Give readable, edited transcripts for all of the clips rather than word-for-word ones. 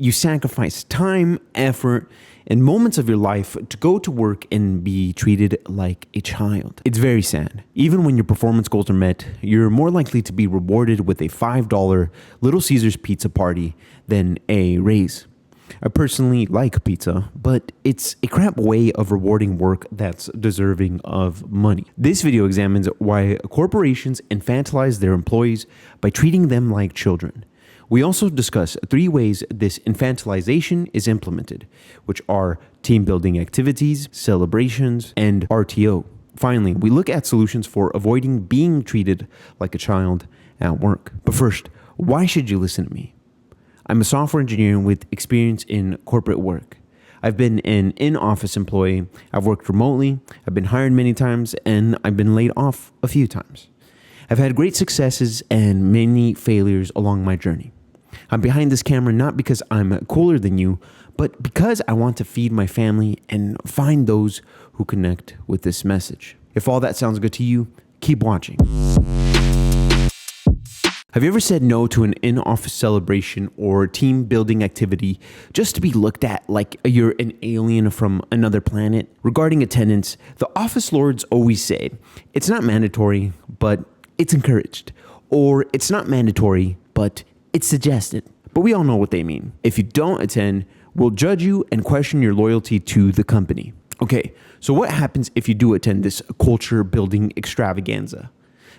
You sacrifice time, effort, and moments of your life to go to work and be treated like a child. It's very sad. Even when your performance goals are met, you're more likely to be rewarded with a $5 Little Caesars pizza party than a raise. I personally like pizza, but it's a crap way of rewarding work that's deserving of money. This video examines why corporations infantilize their employees by treating them like children. We also discuss 3 ways this infantilization is implemented, which are team building activities, celebrations, and RTO. Finally, we look at solutions for avoiding being treated like a child at work. But first, why should you listen to me? I'm a software engineer with experience in corporate work. I've been an in-office employee, I've worked remotely, I've been hired many times, and I've been laid off a few times. I've had great successes and many failures along my journey. I'm behind this camera not because I'm cooler than you, but because I want to feed my family and find those who connect with this message. If all that sounds good to you, keep watching. Have you ever said no to an in-office celebration or team building activity just to be looked at like you're an alien from another planet? Regarding attendance, the office lords always say, it's not mandatory, but it's encouraged. Or it's not mandatory, but it's suggested. But we all know what they mean. If you don't attend, we'll judge you and question your loyalty to the company. Okay, so what happens if you do attend this culture building extravaganza?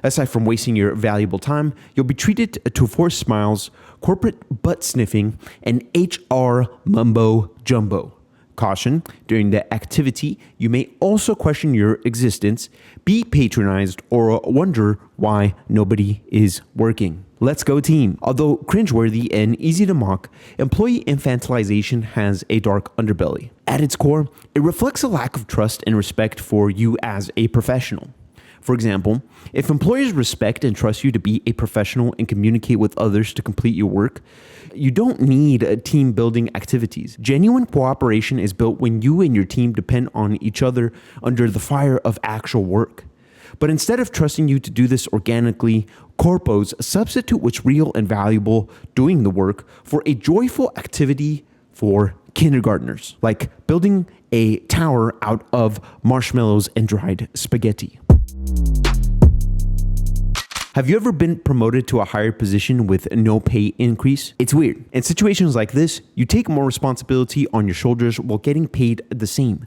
Aside from wasting your valuable time, you'll be treated to forced smiles, corporate butt sniffing, and HR mumbo jumbo. Caution, during the activity, you may also question your existence, be patronized, or wonder why nobody is working. Let's go team. Although cringeworthy and easy to mock, employee infantilization has a dark underbelly. At its core, it reflects a lack of trust and respect for you as a professional. For example, if employers respect and trust you to be a professional and communicate with others to complete your work, you don't need team building activities. Genuine cooperation is built when you and your team depend on each other under the fire of actual work. But instead of trusting you to do this organically, corpos substitute what's real and valuable, doing the work, for a joyful activity for kindergartners, like building a tower out of marshmallows and dried spaghetti. Have you ever been promoted to a higher position with no pay increase? It's weird. In situations like this, you take more responsibility on your shoulders while getting paid the same.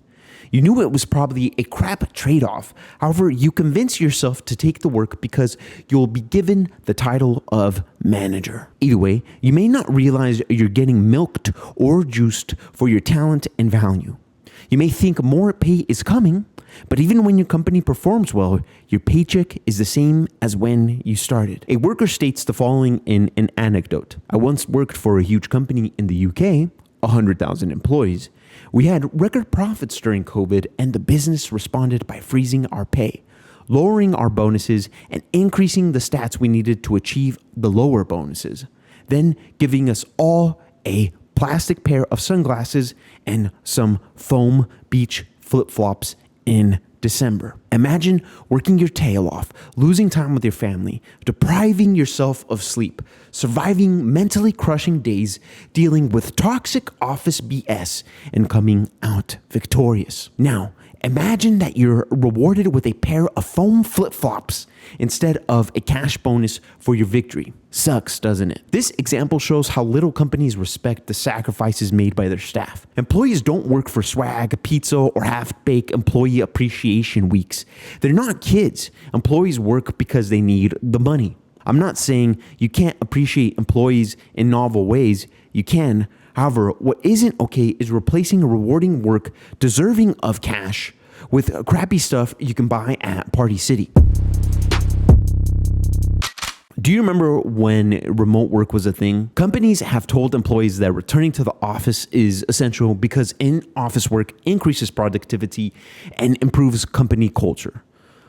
You knew it was probably a crap trade-off. However, you convince yourself to take the work because you'll be given the title of manager. Either way, you may not realize you're getting milked or juiced for your talent and value. You may think more pay is coming, but even when your company performs well, your paycheck is the same as when you started. A worker states the following in an anecdote. I once worked for a huge company in the UK, 100,000 employees. We had record profits during COVID, and the business responded by freezing our pay, lowering our bonuses, and increasing the stats we needed to achieve the lower bonuses, then giving us all a plastic pair of sunglasses and some foam beach flip-flops in December. Imagine working your tail off, losing time with your family, depriving yourself of sleep, surviving mentally crushing days, dealing with toxic office BS, and coming out victorious. Now, imagine that you're rewarded with a pair of foam flip-flops instead of a cash bonus for your victory. Sucks, doesn't it? This example shows how little companies respect the sacrifices made by their staff. Employees don't work for swag, pizza, or half-baked employee appreciation weeks. They're not kids. Employees work because they need the money. I'm not saying you can't appreciate employees in novel ways. You can. However, what isn't okay is replacing rewarding work deserving of cash with crappy stuff you can buy at Party City. Do you remember when remote work was a thing? Companies have told employees that returning to the office is essential because in-office work increases productivity and improves company culture.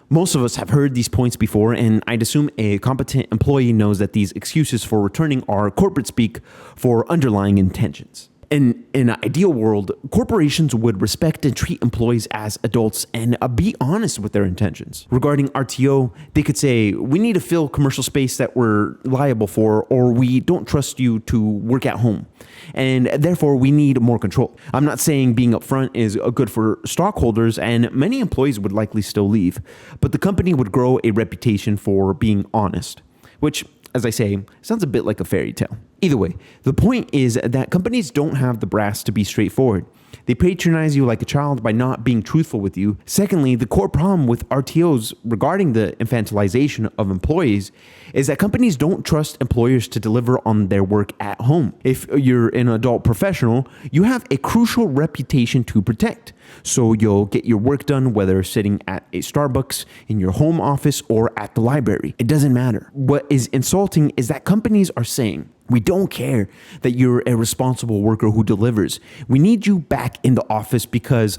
Most of us have heard these points before, and I'd assume a competent employee knows that these excuses for returning are corporate speak for underlying intentions. In an ideal world, corporations would respect and treat employees as adults and be honest with their intentions. Regarding RTO, they could say, we need to fill commercial space that we're liable for, or we don't trust you to work at home, and therefore we need more control. I'm not saying being upfront is good for stockholders, and many employees would likely still leave, but the company would grow a reputation for being honest, which, as I say, sounds a bit like a fairy tale. Either way, the point is that companies don't have the brass to be straightforward. They patronize you like a child by not being truthful with you. Secondly, the core problem with RTOs regarding the infantilization of employees is that companies don't trust employers to deliver on their work at home. If you're an adult professional, you have a crucial reputation to protect. So you'll get your work done whether sitting at a Starbucks, in your home office, or at the library. It doesn't matter. What is insulting is that companies are saying, we don't care that you're a responsible worker who delivers. We need you back in the office because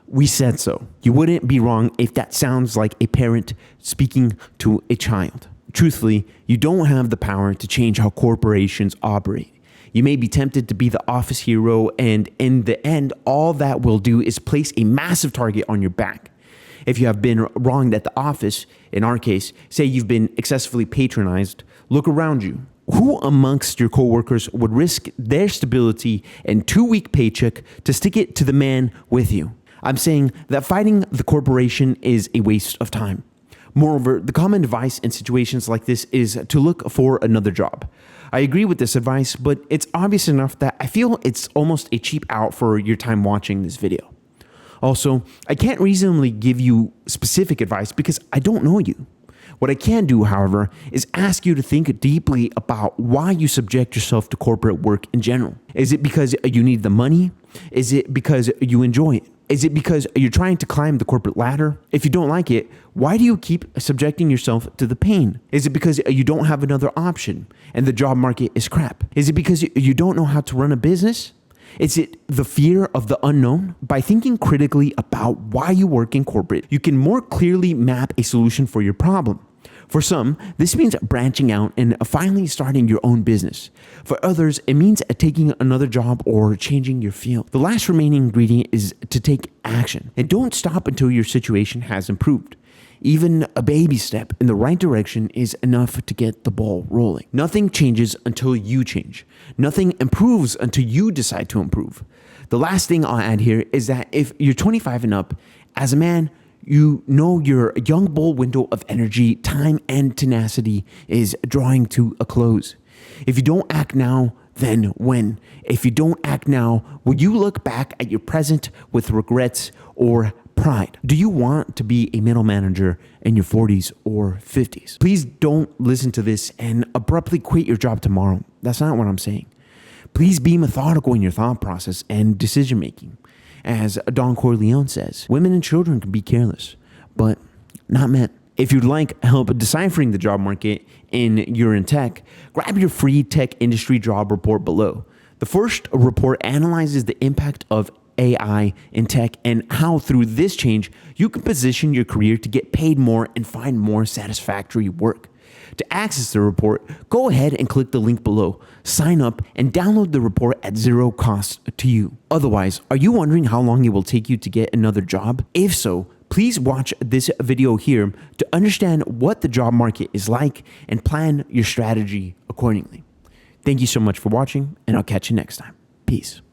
we said so. You wouldn't be wrong if that sounds like a parent speaking to a child. Truthfully, you don't have the power to change how corporations operate. You may be tempted to be the office hero, and in the end, all that will do is place a massive target on your back. If you have been wronged at the office, in our case, say you've been excessively patronized, look around you. Who amongst your coworkers would risk their stability and 2-week paycheck to stick it to the man with you? I'm saying that fighting the corporation is a waste of time. Moreover, the common advice in situations like this is to look for another job. I agree with this advice, but it's obvious enough that I feel it's almost a cheap out for your time watching this video. Also, I can't reasonably give you specific advice because I don't know you. What I can do, however, is ask you to think deeply about why you subject yourself to corporate work in general. Is it because you need the money? Is it because you enjoy it? Is it because you're trying to climb the corporate ladder? If you don't like it, why do you keep subjecting yourself to the pain? Is it because you don't have another option and the job market is crap? Is it because you don't know how to run a business? Is it the fear of the unknown? By thinking critically about why you work in corporate, you can more clearly map a solution for your problem. For some, this means branching out and finally starting your own business. For others, it means taking another job or changing your field. The last remaining ingredient is to take action. And don't stop until your situation has improved. Even a baby step in the right direction is enough to get the ball rolling. Nothing changes until you change. Nothing improves until you decide to improve. The last thing I'll add here is that if you're 25 and up, as a man, you know your young bull window of energy, time, and tenacity is drawing to a close. If you don't act now, then when? If you don't act now, will you look back at your present with regrets or pride? Do you want to be a middle manager in your 40s or 50s? Please don't listen to this and abruptly quit your job tomorrow. That's not what I'm saying. Please be methodical in your thought process and decision making. As Don Corleone says, women and children can be careless, but not men. If you'd like help deciphering the job market and you're in tech, grab your free tech industry job report below. The first report analyzes the impact of AI in tech and how through this change, you can position your career to get paid more and find more satisfactory work. To access the report, go ahead and click the link below, sign up, and download the report at zero cost to you. Otherwise, are you wondering how long it will take you to get another job? If so, please watch this video here to understand what the job market is like and plan your strategy accordingly. Thank you so much for watching, and I'll catch you next time. Peace.